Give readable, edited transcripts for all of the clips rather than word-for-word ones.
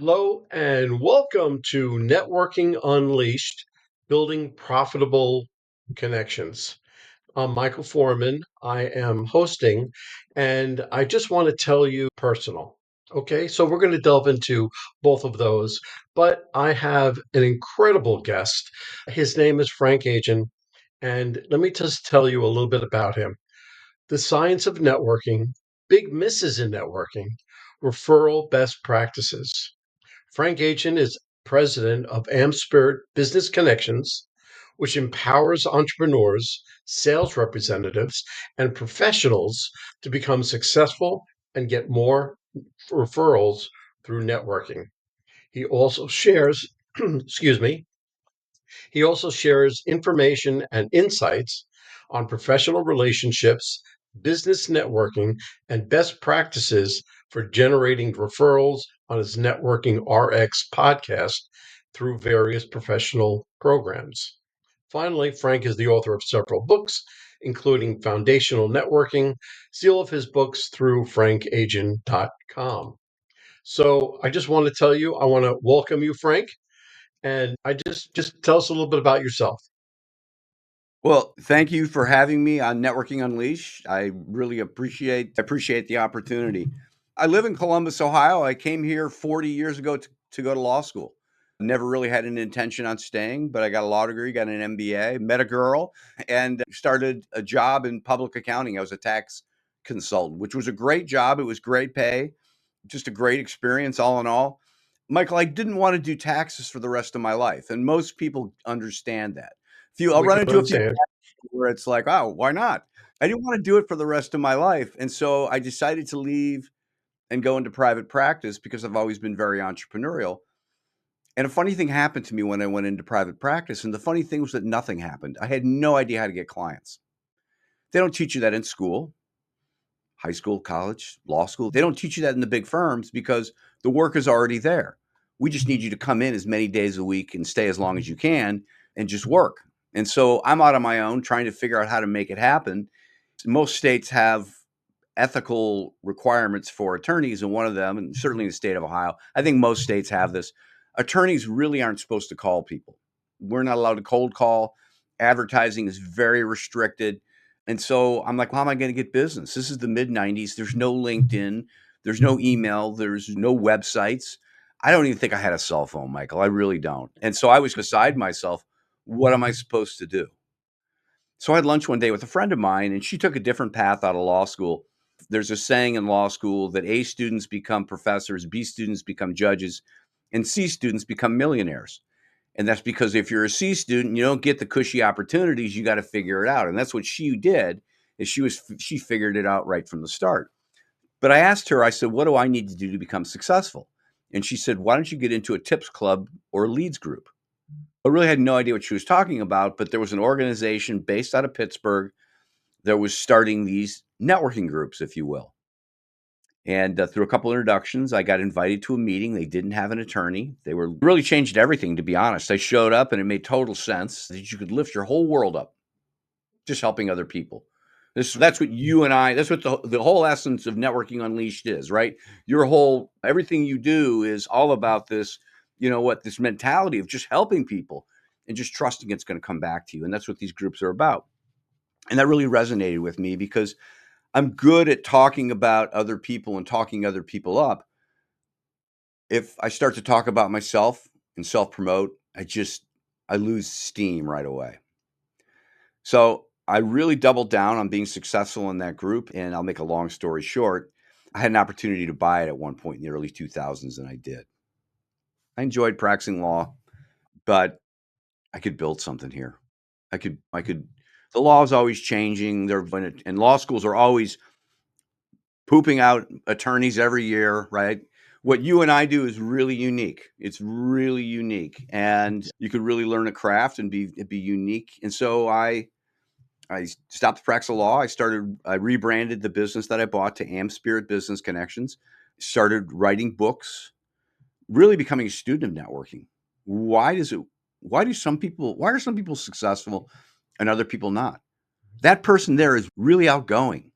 Hello and welcome to Networking Unleashed, Building Profitable Connections. I'm Michael Foreman. I am hosting, and I just want to tell you personal. Okay, so we're going to delve into both of those, but I have an incredible guest. His name is Frank Agin, and let me just tell you a little bit about him. The science of networking, big misses in networking, referral best practices. Frank Agin is president of AmSpirit Business Connections, which empowers entrepreneurs, sales representatives, and professionals to become successful and get more referrals through networking. He also shares, excuse me, he also shares information and insights on professional relationships, business networking, and best practices for generating referrals on his Networking RX podcast through various professional programs. Finally, Frank is the author of several books, including Foundational Networking. See all of his books through frankagin.com. So I just want to tell you, I want to welcome you, Frank. And I just tell us a little bit about yourself. Well, thank you for having me on Networking Unleashed. I really appreciate the opportunity. I live in Columbus, Ohio. I came here 40 years ago to go to law school. Never really had an intention on staying, but I got a law degree, got an MBA, met a girl, and started a job in public accounting. I was a tax consultant, which was a great job. It was great pay, just a great experience all in all. Michael, I didn't want to do taxes for the rest of my life, and most people understand that. I'll We run can into a few understand. where it's like, oh, why not? I didn't want to do it for the rest of my life. And so I decided to leave and go into private practice because I've always been very entrepreneurial. And a funny thing happened to me when I went into private practice. And the funny thing was that nothing happened. I had no idea how to get clients. They don't teach you that in school, high school, college, law school. They don't teach you that in the big firms because the work is already there. We just need you to come in as many days a week and stay as long as you can and just work. And so I'm out on my own trying to figure out how to make it happen. Most states have ethical requirements for attorneys, and one of them, and certainly in the state of Ohio, I think most states have this. Attorneys really aren't supposed to call people. We're not allowed to cold call. Advertising is very restricted. And so I'm like, how am I going to get business? This is the mid 90s. There's no LinkedIn. There's no email. There's no websites. I don't even think I had a cell phone, Michael. I really don't. And so I was beside myself. What am I supposed to do? So I had lunch one day with a friend of mine, and she took a different path out of law school. There's a saying in law school that A students become professors, B students become judges, and C students become millionaires. And that's because if you're a C student, you don't get the cushy opportunities. You got to figure it out. And that's what she did. Is she figured it out right from the start. But I asked her, I said, what do I need to do to become successful? And she said, why don't you get into a tips club or leads group? I really had no idea what she was talking about, but there was an organization based out of Pittsburgh that was starting these networking groups, if you will. And through a couple introductions, I got invited to a meeting. They didn't have an attorney. They were really changed everything, to be honest. I showed up and it made total sense that you could lift your whole world up just helping other people. That's what you and I, that's what the whole essence of Networking Unleashed is, right? Everything you do is all about this, this mentality of just helping people and just trusting it's going to come back to you. And that's what these groups are about. And that really resonated with me because I'm good at talking about other people and talking other people up. If I start to talk about myself and self promote, I lose steam right away. So I really doubled down on being successful in that group. And I'll make a long story short. I had an opportunity to buy it at one point in the early 2000s, and I did. I enjoyed practicing law, but I could build something here. The law is always changing. And law schools are always pooping out attorneys every year, right? What you and I do is really unique. It's really unique, and you could really learn a craft and be unique. And so I stopped practicing law. I rebranded the business that I bought to AmSpirit Business Connections, started writing books, really becoming a student of networking. Why are some people successful and other people not? That person there is really outgoing,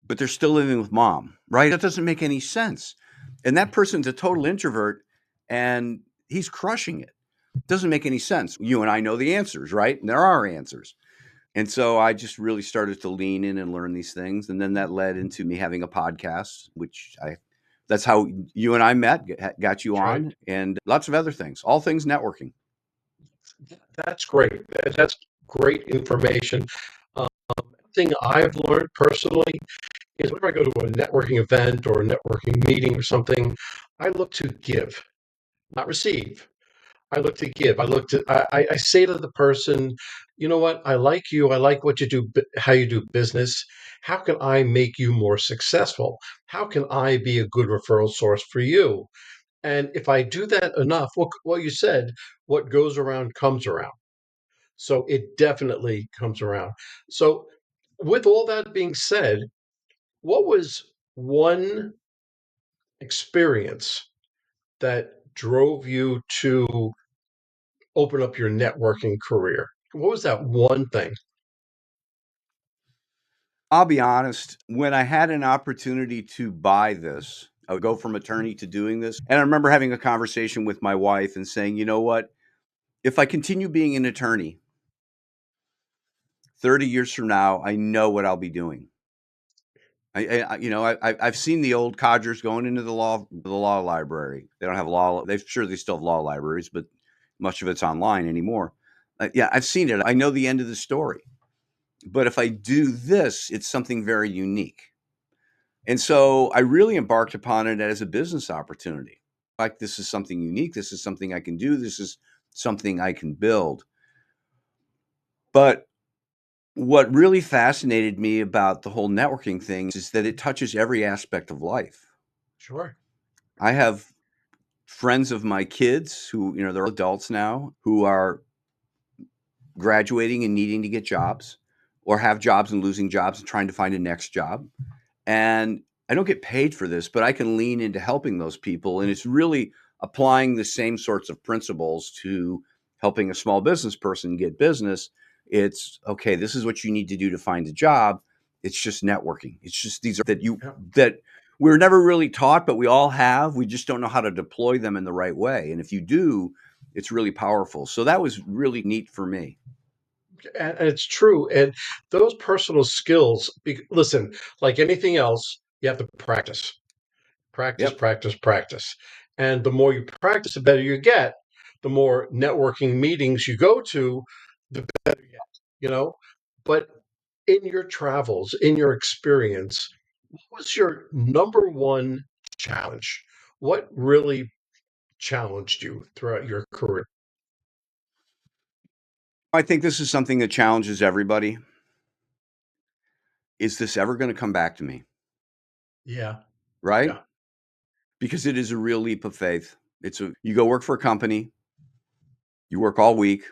but they're still living with mom, right? That doesn't make any sense. And that person's a total introvert and he's crushing it. Doesn't make any sense. You and I know the answers, right? And there are answers. And so I just really started to lean in and learn these things. And then that led into me having a podcast, that's how you and I met, got you That's right. on, and lots of other things, all things networking. That's great. That's great information. Um, thing I've learned personally is whenever I go to a networking event or a networking meeting or something, I look to give, not receive. I look to give. I say to the person, you know what? I like you. I like what you do, how you do business. How can I make you more successful? How can I be a good referral source for you? And if I do that enough, what you said, what goes around comes around. So it definitely comes around. So, with all that being said, what was one experience that drove you to open up your networking career? What was that one thing? I'll be honest, when I had an opportunity to buy this, I would go from attorney to doing this. And I remember having a conversation with my wife and saying, you know what? If I continue being an attorney 30 years from now, I know what I'll be doing. I've seen the old codgers going into the law library. They don't have law. They sure they still have law libraries, but much of it's online anymore. Yeah, I've seen it. I know the end of the story. But if I do this, it's something very unique. And so I really embarked upon it as a business opportunity. Like, this is something unique. This is something I can do. This is something I can build. But what really fascinated me about the whole networking thing is that it touches every aspect of life. Sure. I have friends of my kids who, they're adults now, who are graduating and needing to get jobs, or have jobs and losing jobs and trying to find a next job. And I don't get paid for this, but I can lean into helping those people. And it's really applying the same sorts of principles to helping a small business person get business. It's okay, this is what you need to do to find a job. It's just networking. It's just these are Yeah. that we're never really taught, but we all have. We just don't know how to deploy them in the right way. And if you do, it's really powerful. So that was really neat for me. And it's true. And those personal skills, listen, like anything else, you have to practice, practice, Yep. practice, practice. And the more you practice, the better you get. The more networking meetings you go to, the better you get, you know? But in your travels, in your experience, what was your number one challenge? What really challenged you throughout your career? I think this is something that challenges everybody. Is this ever going to come back to me? Yeah, Right? yeah, Because it is a real leap of faith. You go work for a company, you work all week,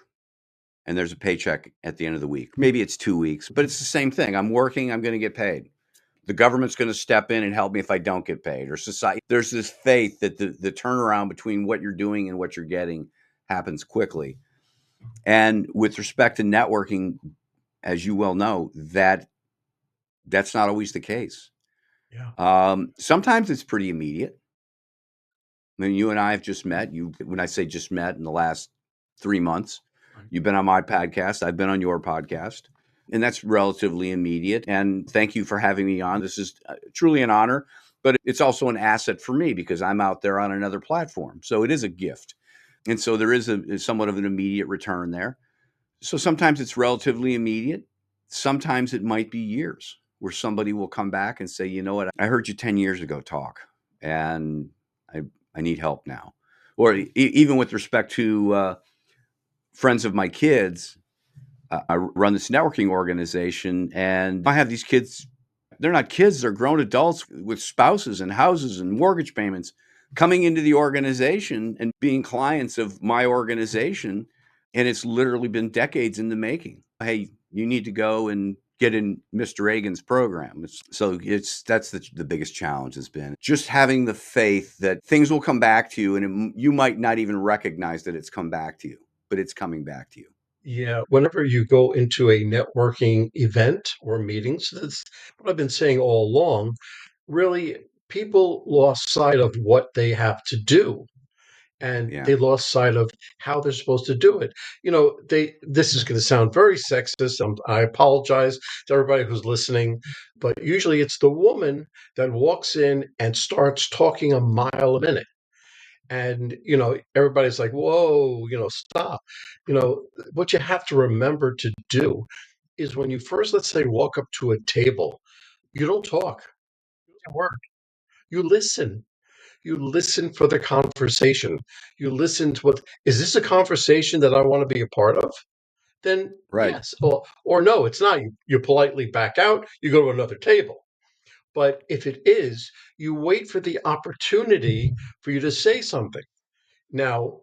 and there's a paycheck at the end of the week. Maybe it's 2 weeks, but it's the same thing. I'm working, I'm going to get paid. The government's going to step in and help me if I don't get paid, or society. There's this faith that the turnaround between what you're doing and what you're getting happens quickly. And with respect to networking, as you well know, that's not always the case. yeah. Sometimes it's pretty immediate. I mean, you and I have just met. When I say just met, in the last 3 months, Right. you've been on my podcast. I've been on your podcast, and that's relatively immediate. And thank you for having me on. This is truly an honor, but it's also an asset for me because I'm out there on another platform. So it is a gift, and so there is somewhat of an immediate return there. So sometimes it's relatively immediate. Sometimes it might be years where somebody will come back and say, you know what, I heard you 10 years ago talk, and I, I need help now. Or even with respect to friends of my kids, I run this networking organization, and I have these kids. They're not kids, they're grown adults with spouses and houses and mortgage payments coming into the organization and being clients of my organization. And it's literally been decades in the making. Hey, you need to go and get in Mr. Agin's program. That's the biggest challenge has been just having the faith that things will come back to you, and you might not even recognize that it's come back to you, but it's coming back to you. Yeah, whenever you go into a networking event or meetings, that's what I've been saying all along. Really, people lost sight of what they have to do, and Yeah. they lost sight of how they're supposed to do it. This is going to sound very sexist. I apologize to everybody who's listening, but usually it's the woman that walks in and starts talking a mile a minute. And, everybody's like, whoa, stop. You know, what you have to remember to do is when you first, let's say, walk up to a table, you don't talk, you don't say a word. You listen. You listen for the conversation. You listen to what is this a conversation that I want to be a part of? Then Right. yes. Or no, it's not. You politely back out, you go to another table. But if it is, you wait for the opportunity for you to say something. Now,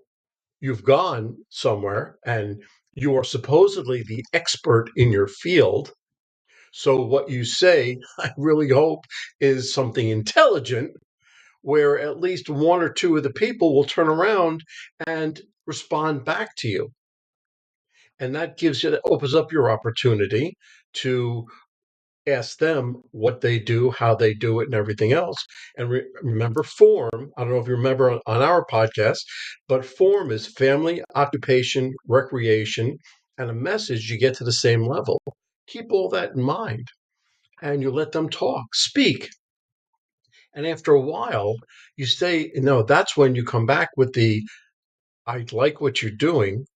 you've gone somewhere and you are supposedly the expert in your field. So what you say, I really hope, is something intelligent where at least one or two of the people will turn around and respond back to you. And that opens up your opportunity to ask them what they do, how they do it, and everything else. And remember, form. I don't know if you remember on our podcast, but form is family, occupation, recreation, and a message. You get to the same level. Keep all that in mind, and you let them talk, speak. And after a while, you say, that's when you come back with I like what you're doing.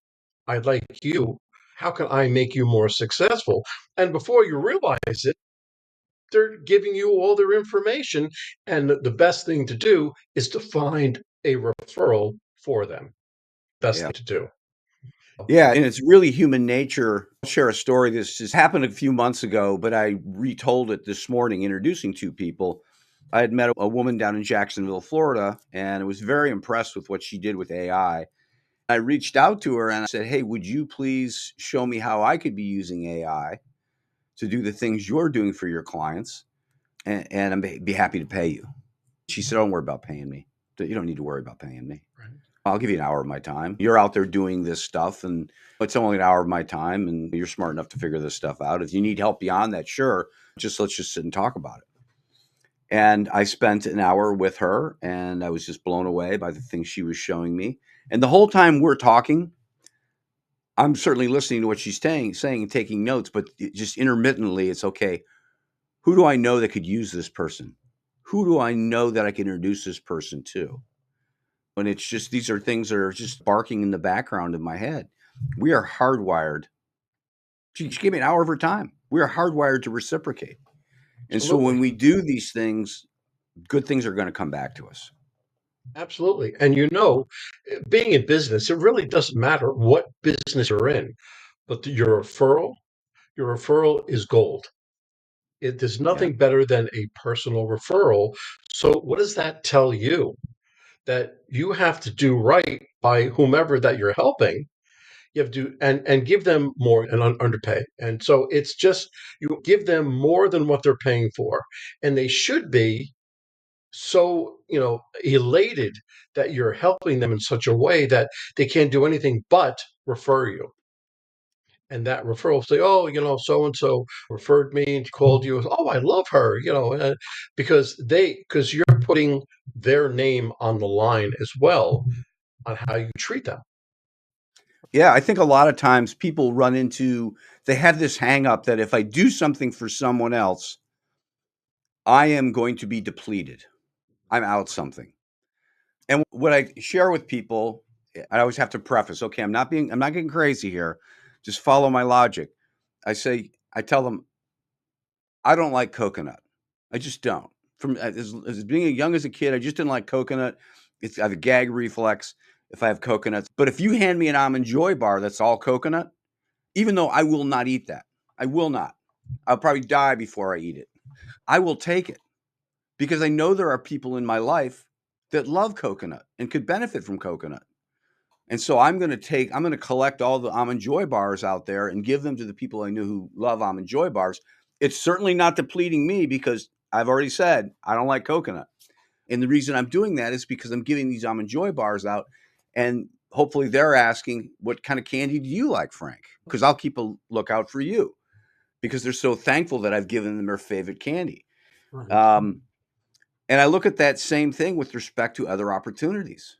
I like you. How can I make you more successful? And before you realize it, they're giving you all their information. And the best thing to do is to find a referral for them. Best Yeah. thing to do. Yeah, and it's really human nature. I'll share a story. This just happened a few months ago, but I retold it this morning, introducing two people. I had met a woman down in Jacksonville, Florida, and I was very impressed with what she did with AI. I reached out to her and I said, "Hey, would you please show me how I could be using AI to do the things you're doing for your clients? And I'd be happy to pay you." She said, "Don't worry about paying me. You don't need to worry about paying me. Right. I'll give you an hour of my time. You're out there doing this stuff, and it's only an hour of my time, and you're smart enough to figure this stuff out. If you need help beyond that, sure, let's just sit and talk about it." And I spent an hour with her, and I was just blown away by the things she was showing me. And the whole time we're talking, I'm certainly listening to what she's saying and taking notes, but just intermittently, it's okay. Who do I know that could use this person? Who do I know that I can introduce this person to? And it's just, these are things that are just barking in the background of my head. We are hardwired. She gave me an hour of her time. We are hardwired to reciprocate. And so when Absolutely. we do these things, good things are going to come back to us. Absolutely. And being in business, it really doesn't matter what business you're in, but your referral is gold. There's Yeah. nothing better than a personal referral. So what does that tell you? That you have to do right by whomever that you're helping. You have to and give them more and underpay. And so it's just you give them more than what they're paying for. And they should be so, elated that you're helping them in such a way that they can't do anything but refer you. And that referral say, oh, so and so referred me and called you. Oh, I love her, because you're putting their name on the line as well on how you treat them. Yeah. I think a lot of times people they have this hang up that if I do something for someone else, I am going to be depleted. I'm out something. And what I share with people, I always have to preface, okay, I'm not getting crazy here. Just follow my logic. I tell them, I don't like coconut. I just don't. From as being young as a kid, I just didn't like coconut. I have a gag reflex if I have coconuts. But if you hand me an almond joy bar that's all coconut, even though I will not eat that, I will not. I'll probably die before I eat it. I will take it because I know there are people in my life that love coconut and could benefit from coconut. And so I'm going to collect all the almond joy bars out there and give them to the people I know who love almond joy bars. It's certainly not depleting me because I've already said I don't like coconut. And the reason I'm doing that is because I'm giving these almond joy bars out, and hopefully they're asking, what kind of candy do you like, Frank? Because I'll keep a lookout for you because they're so thankful that I've given them their favorite candy. Right. Um, And I look at that same thing with respect to other opportunities.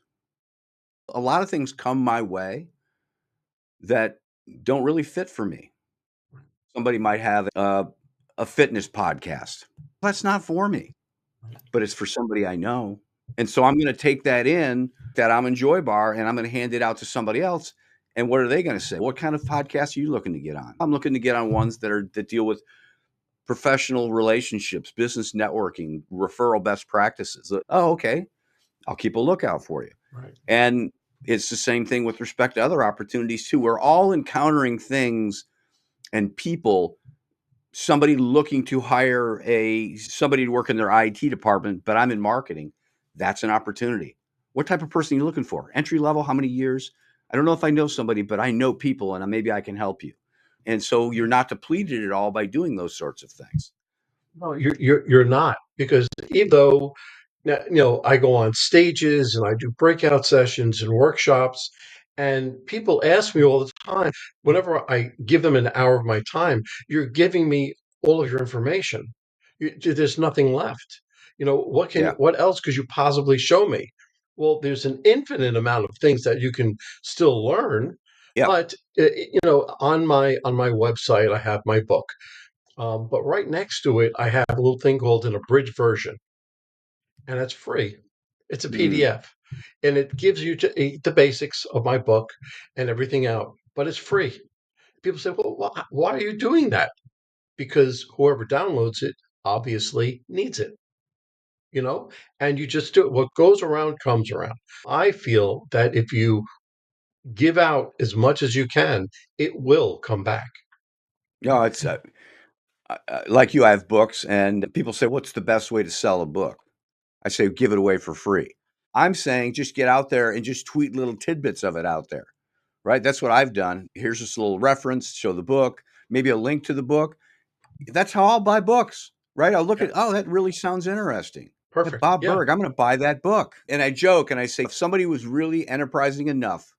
A lot of things come my way that don't really fit for me. Somebody might have a fitness podcast. That's not for me, but it's for somebody I know. And so I'm going to take that in, that I'm Enjoy Bar, and I'm going to hand it out to somebody else. And what are they going to say? What kind of podcast are you looking to get on? I'm looking to get on ones that deal with professional relationships, business networking, referral best practices. Oh, okay. I'll keep a lookout for you. Right. And it's the same thing with respect to other opportunities too. We're all encountering things and people, somebody looking to hire somebody to work in their IT department, but I'm in marketing. That's an opportunity. What type of person are you looking for? Entry level? How many years? I don't know if I know somebody, but I know people and maybe I can help you. And so you're not depleted at all by doing those sorts of things. No, you're not, because even though now, I go on stages and I do breakout sessions and workshops, and people ask me all the time, whenever I give them an hour of my time, you're giving me all of your information. There's nothing left. Yeah. What else could you possibly show me? Well, there's an infinite amount of things that you can still learn, Yeah. but on my website, I have my book. But right next to it, I have a little thing called an abridged version, and it's free. It's a Mm. PDF, and it gives you the basics of my book and everything out, but it's free. People say, well, why are you doing that? Because whoever downloads it obviously needs it, you know, and you just do it. What goes around comes around. I feel that if you give out as much as you can, it will come back. No, it's like you, I have books, and people say, what's the best way to sell a book? I say, give it away for free. I'm saying just get out there and just tweet little tidbits of it out there, right? That's what I've done. Here's this little reference, show the book, maybe a link to the book. That's how I'll buy books, right? I'll look Yeah, at, oh, that really sounds interesting. That perfect. Bob Yeah, Berg, I'm going to buy that book. And I joke and I say, if somebody was really enterprising enough,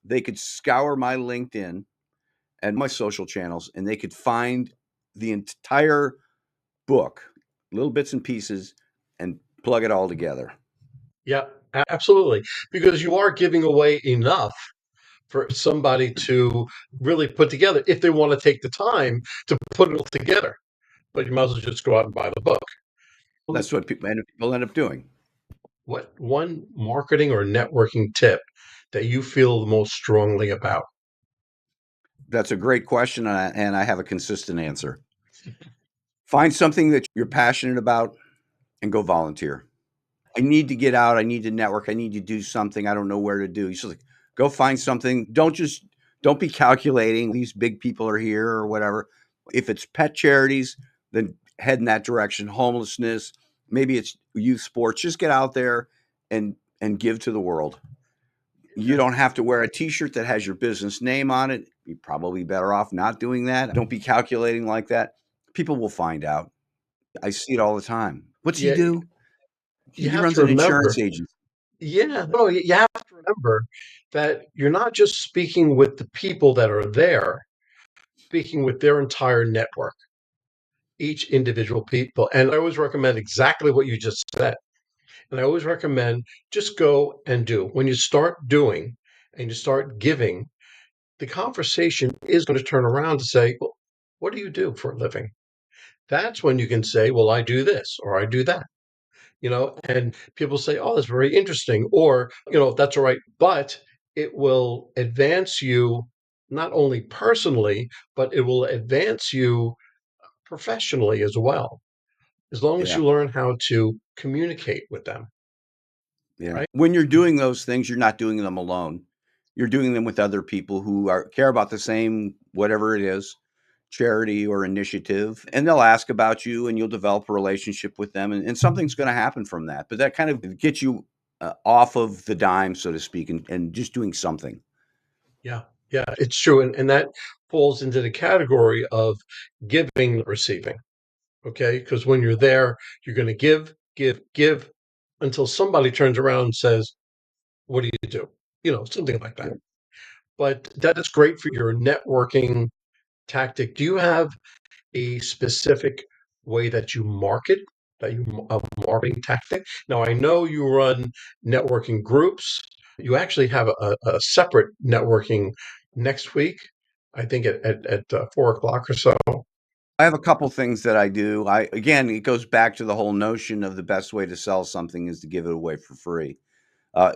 they could scour my LinkedIn and my social channels and they could find the entire book, little bits and pieces, and plug it all together. yeah, absolutely. Because you are giving away enough for somebody to really put together if they want to take the time to put it all together. But you might as well just go out and buy the book. That's what people end up doing. What one marketing or networking tip that you feel the most strongly about? That's a great question, and I have a consistent answer. Find something that you're passionate about and go volunteer. I need to get out. I need to network. I need to do something. I don't know where to do. You should like, go find something. Don't be calculating. These big people are here or whatever. If it's pet charities, then head in that direction. Homelessness, maybe it's youth sports. Just get out there and give to the world. You Yeah, don't have to wear a T-shirt that has your business name on it. You're probably better off not doing that. Don't be calculating like that. People will find out. I see it all the time. What's he yeah. do? You He have runs to an remember. insurance agency. Yeah, no, you have to remember that you're not just speaking with the people that are there, speaking with their entire network, each individual people. And I always recommend exactly what you just said. And I always recommend just go and do. When you start doing and you start giving, the conversation is going to turn around to say, well, what do you do for a living? That's when you can say, well, I do this or I do that, and people say, oh, that's very interesting. Or, that's all right. But it will advance you not only personally, but it will advance you professionally as well, as long as Yeah. you learn how to communicate with them, Yeah. right? When you're doing those things, you're not doing them alone. You're doing them with other people who care about the same whatever it is, charity or initiative, and they'll ask about you and you'll develop a relationship with them and something's going to happen from that. But that kind of gets you off of the dime, so to speak, and just doing something. Yeah, yeah, it's true. And that falls into the category of giving, receiving. Okay. Because when you're there, you're going to give, give, give until somebody turns around and says, what do you do? Something like that. But that is great for your networking tactic. Do you have a specific way that you market? a marketing tactic. Now, I know you run networking groups. You actually have a separate networking next week, I think at 4 o'clock or so. I have a couple things that I do. Again, it goes back to the whole notion of the best way to sell something is to give it away for free.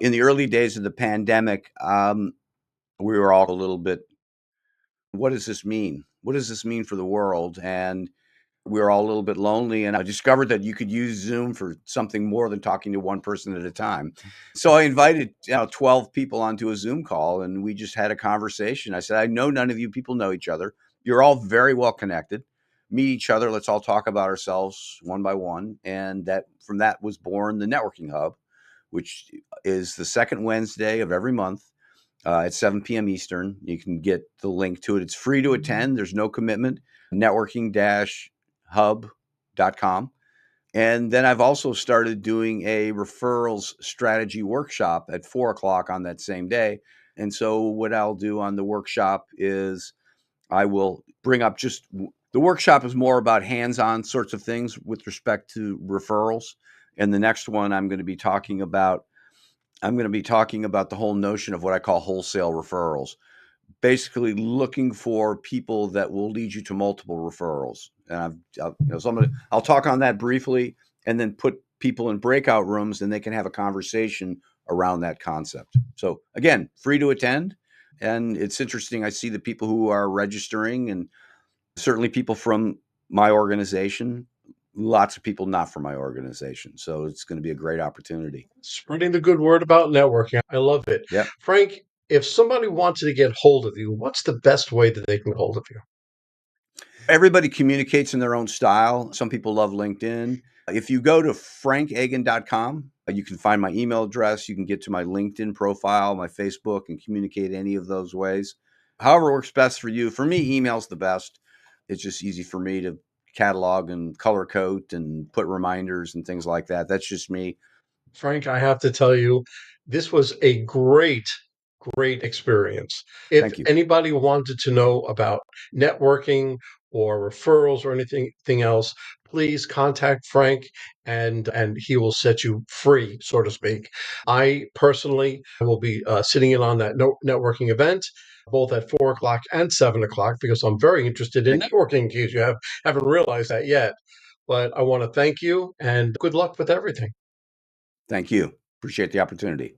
In the early days of the pandemic, we were all a little bit, what does this mean? What does this mean for the world? And we were all a little bit lonely. And I discovered that you could use Zoom for something more than talking to one person at a time. So I invited 12 people onto a Zoom call, and we just had a conversation. I said, I know none of you people know each other. You're all very well connected. Meet each other. Let's all talk about ourselves one by one. And that from that was born the Networking Hub, which is the second Wednesday of every month at 7 p.m. Eastern. You can get the link to it. It's free to attend. There's no commitment. Networking-hub.com. And then I've also started doing a referrals strategy workshop at 4 o'clock on that same day. And so what I'll do on the workshop is I will bring up the workshop is more about hands-on sorts of things with respect to referrals. And the next one I'm going to be talking about the whole notion of what I call wholesale referrals. Basically looking for people that will lead you to multiple referrals. And I'll talk on that briefly and then put people in breakout rooms and they can have a conversation around that concept. So again, free to attend. And it's interesting. I see the people who are registering and certainly people from my organization, lots of people not from my organization. So it's going to be a great opportunity. Spreading the good word about networking. I love it. Yep. Frank, if somebody wanted to get hold of you, what's the best way that they can get hold of you? Everybody communicates in their own style. Some people love LinkedIn. If you go to frankagin.com, you can find my email address. You can get to my LinkedIn profile, my Facebook, and communicate any of those ways. However works best for you. For me, email's the best. It's just easy for me to catalog and color code and put reminders and things like that. That's just me. Frank, I have to tell you, this was a great experience. If Thank you. anybody wanted to know about networking or referrals or anything else, please contact Frank and he will set you free, so to speak. I personally will be sitting in on that networking event both at 4 o'clock and 7 o'clock because I'm very interested in networking in case you haven't realized that yet. But I want to thank you and good luck with everything. Thank you. Appreciate the opportunity.